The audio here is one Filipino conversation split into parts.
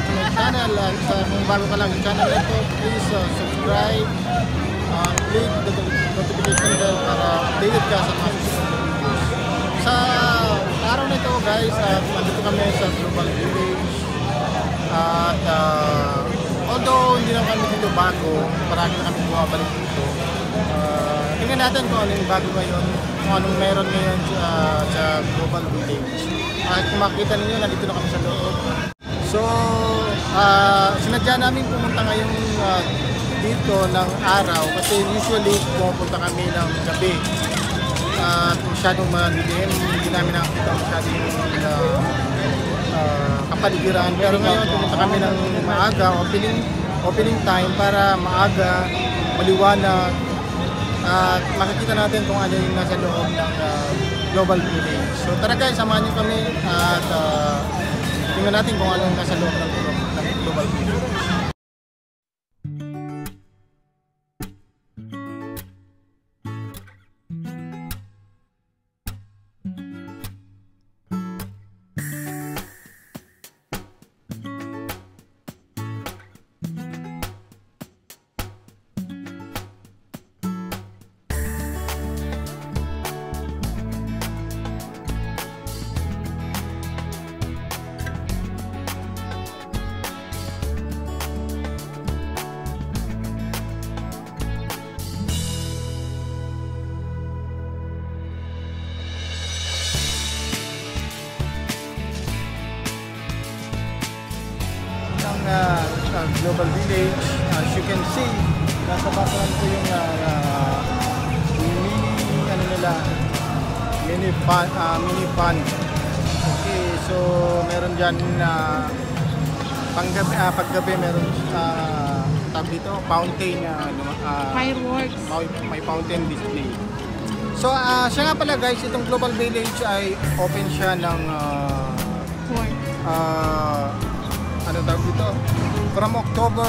to my channel. At kung bago ka lang sa channel ito, please subscribe, click the notification bell para updated ka sa mga susunod na videos. Sa araw na ito guys, nandito kami sa Global Village. At although hindi lang kami dito bago, parang na kami bumabalik dito. Tingnan natin kung ano yung bago ngayon, kung anong meron ngayon sa Global Village. At kung makikita ninyo, nandito na kami sa loob. So, sinadya namin pumunta ngayong dito ng araw kasi usually pumunta kami ng gabi. At masyadong madilim, hindi namin nakakita masyadong kapaligiran. Pero ngayon pumunta kami ng maaga, opening time para maaga, maliwanag. At makikita natin kung ano yung nasa loob ng Global Village. So tara guys, samahan niyo kami at tingnan natin kung ano yung nasa loob ng Global Village. Global Village, as you can see, nasa background ko yung mini fun. Okay, so meron dyan paggabi meron tawag dito, fountain, fireworks. May fountain display. So siya nga pala guys, itong Global Village ay open siya ng ano tawag dito? From October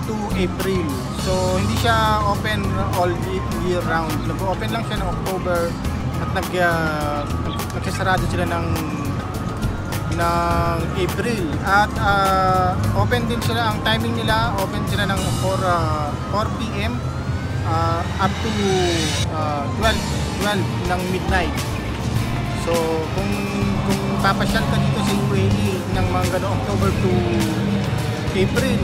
to April. So hindi siya open all year round. Nag-open lang siya ng October at nagsasarado sila ng April. At open din sila, ang timing nila, open sila ng 4 PM up to 12 ng midnight. So kung papasyal ka dito sa UAE ng mga gano'ng October to April,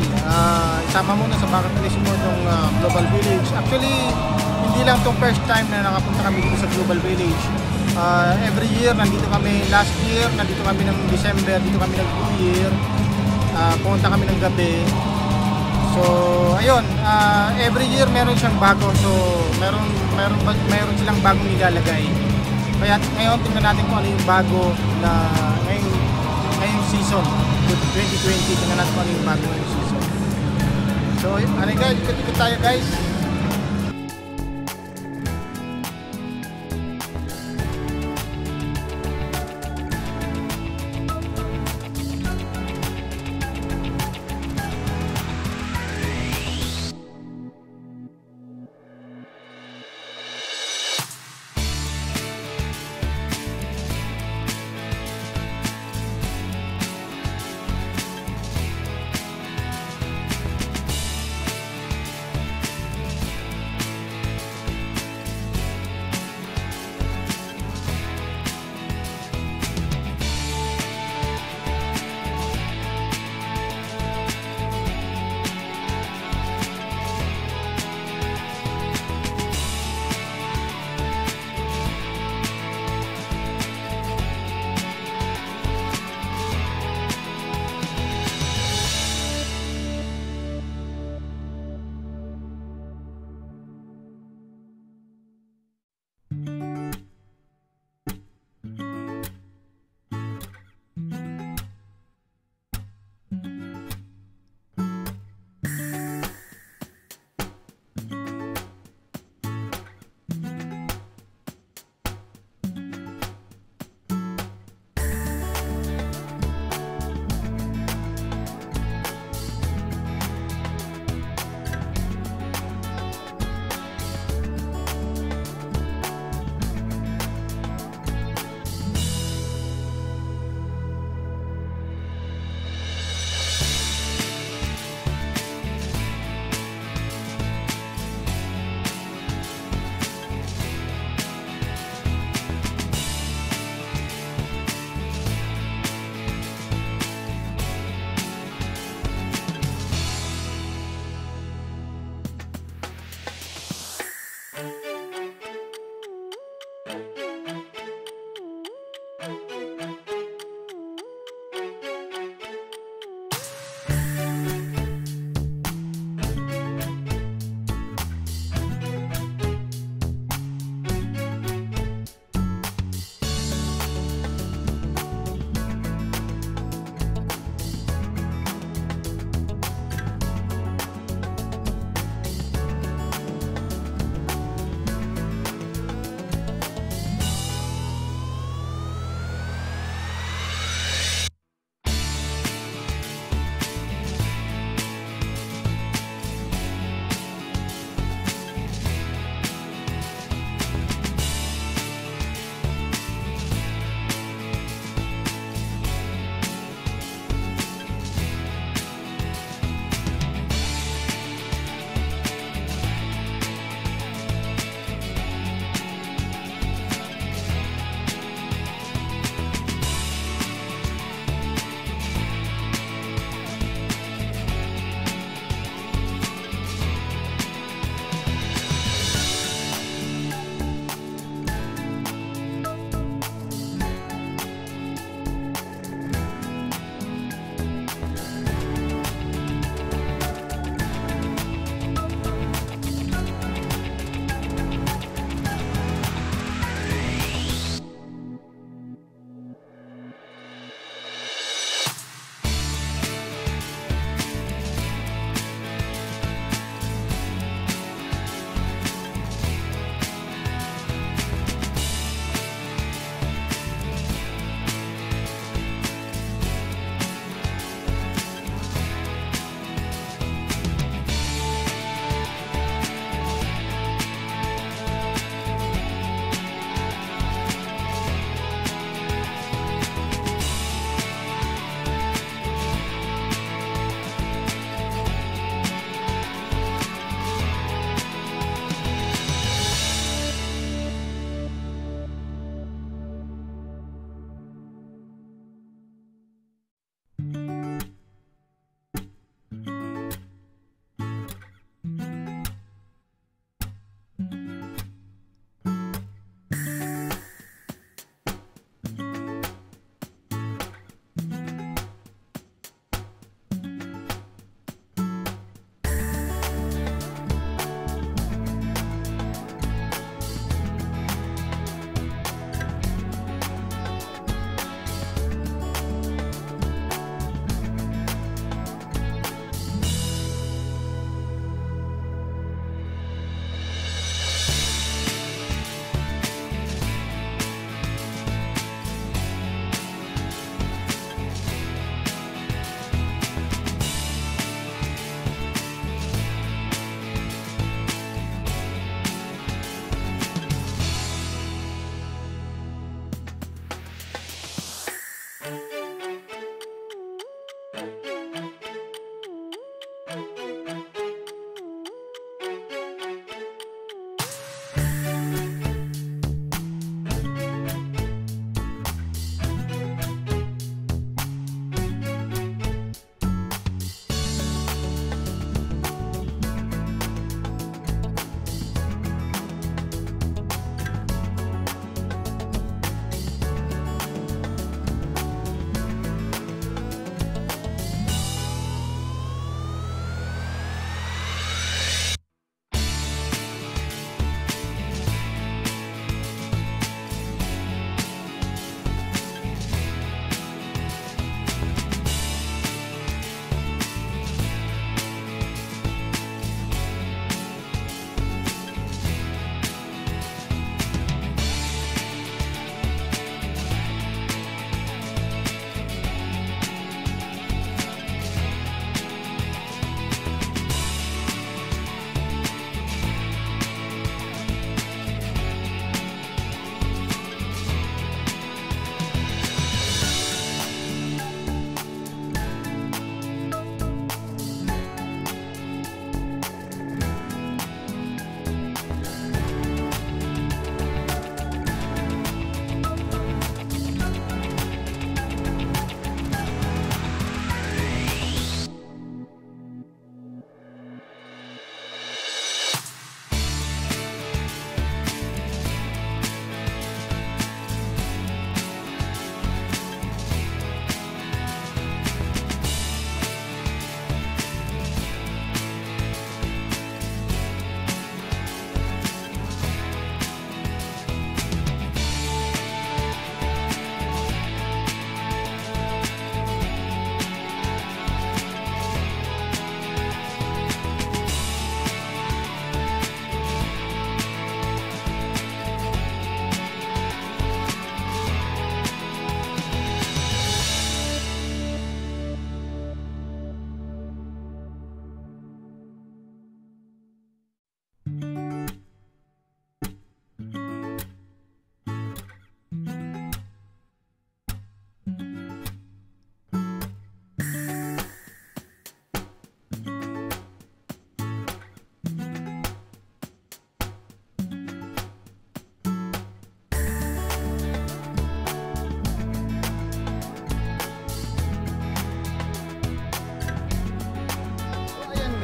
isama mo na sa bucket list mo ng Global Village. Actually, hindi lang itong first time na nakapunta kami dito sa Global Village. Every year, nandito kami. Last year, nandito kami ng December, dito kami ng New Year. Pumunta kami ng gabi. So, ayun, every year meron siyang bago. So, meron silang bagong nilalagay. Kaya ngayon tingnan natin kung ano yung bago na ngayong season 2020. Tingnan natin kung ano yung bago ngayong season. So ano guys, ikot-ikot tayo guys.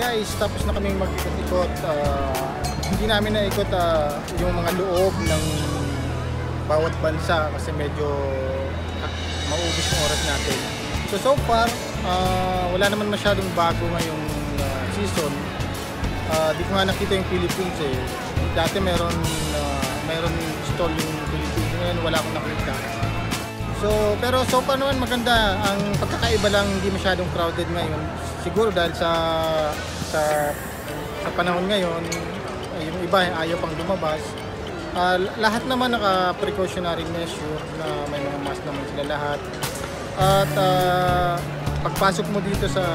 Guys, tapos na kaming mag-ikot-ikot. Hindi namin naikot yung mga loob ng bawat bansa kasi medyo maubos yung oras natin. So far, wala naman masyadong bago ngayong season. Di ko nga nakita yung Philippines eh. Dati meron stall yung Philippines. Ngayon wala akong nakita. Pero so far naman maganda. Ang pagkakaiba lang, hindi masyadong crowded ngayon. Siguro dahil sa panahon ngayon, yung iba ayaw pang lumabas. Lahat naman naka-precautionary measure na may mga mask naman sila lahat. At pagpasok mo dito sa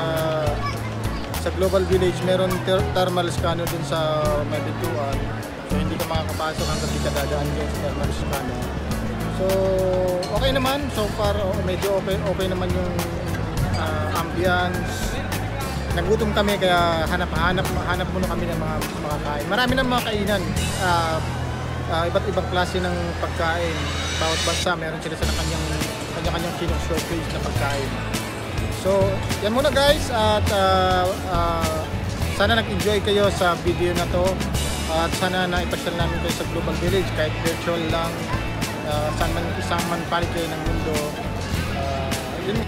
Global Village, meron thermal scanner din sa may pintuan. So hindi ka makakapasok hanggang di ka dadaan dyan sa thermal scanner. So okay naman, so far medyo okay naman yung ambience. Nagutom kami kaya hanap muna kami ng mga kain. Marami ng mga kainan. Iba't ibang klase ng pagkain. Bawat bansa meron sila sa kanya-kanyang showcase na pagkain. So, yan muna guys at sana nag-enjoy kayo sa video na to at sana naipasyal namin kayo sa Global Village kahit virtual lang, isang man palig kayo ng mundo. Yun.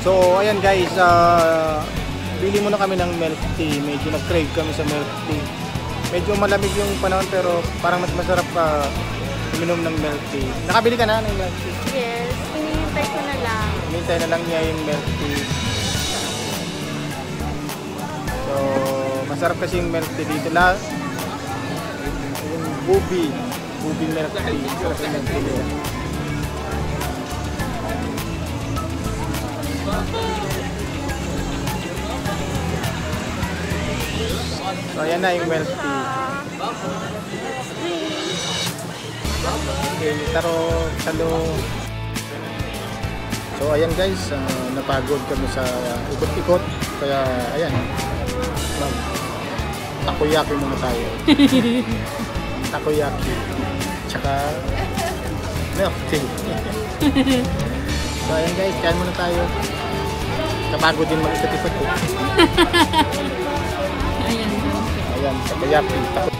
So ayan guys, bili muna kami ng milk tea. Medyo nag-crave kami sa milk tea. Medyo malamig yung panahon pero parang mas masarap uminom ng milk tea. Nakabili ka na ng milk tea? Yes, hinihintay ko na lang. Hinihintay na lang niya yung milk tea. So masarap kasi yung milk tea dito. Yung Bubi milk tea. Masarap yung milk tea nila. So ayan na yung milk tea. Okay, taro, talo. So ayan guys, napagod kami sa ikot-ikot. Kaya ayan, takoyaki muna tayo. Takoyaki. Tsaka milk tea. So ayan guys, kain muna tayo. Kapagod din mag-ikot-ikot. Ayan. Ayan, takoyaki.